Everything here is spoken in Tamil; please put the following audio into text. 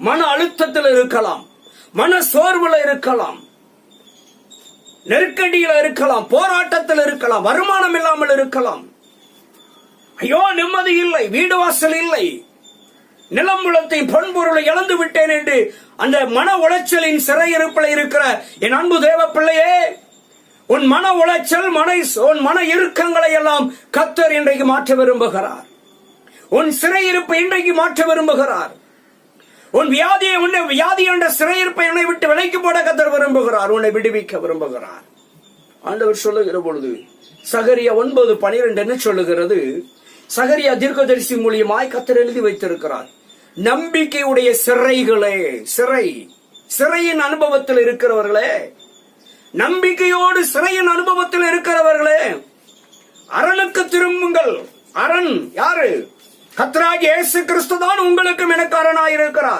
மன அழுத்தத்தில் இருக்கலாம், மன சோர்வுல இருக்கலாம், நெருக்கடியில இருக்கலாம், போராட்டத்தில் இருக்கலாம், வருமானம் இல்லாமல் இருக்கலாம். ஐயோ நிம்மதி இல்லை, வீடு வாசல் இல்லை, நிலம்புலத்தை பொன்பொருளை இழந்து விட்டேன் என்று அந்த மன உளைச்சலின் சிறையிருப்பில் இருக்கிற என் அன்பு தேவ பிள்ளையே, உன் மன உளைச்சல், உன் மன இறுக்கங்களை எல்லாம் கர்த்தர் இன்றைக்கு மாற்ற விரும்புகிறார். உன் சிறையிருப்பை இன்றைக்கு மாற்ற விரும்புகிறார். உன் வியாதி என்ற சிறையிருப்பை என்னை விட்டு விலைக்கு போட கர்த்தர் விரும்புகிறார். உன்னை விடுவிக்க விரும்புகிறார். ஆண்டவர் சொல்லுகிற பொழுது சகரியா 9:12 என்ன சொல்லுகிறது? சகரியா தீர்க்கதரிசி மூலியமாய் கர்த்தர் எழுதி வைத்திருக்கிறார். நம்பிக்கையுடைய சிறைகளே, சிறையின் அனுபவத்தில் இருக்கிறவர்களே, நம்பிக்கையோடு சிறையின் அனுபவத்தில் இருக்கிறவர்களே, அரணுக்கு திரும்புங்கள். அரண் யாரு? கர்த்தராகிய இயேசு கிறிஸ்து தான் உங்களுக்கும் எனக்கு அரணாயிருக்கிறார்.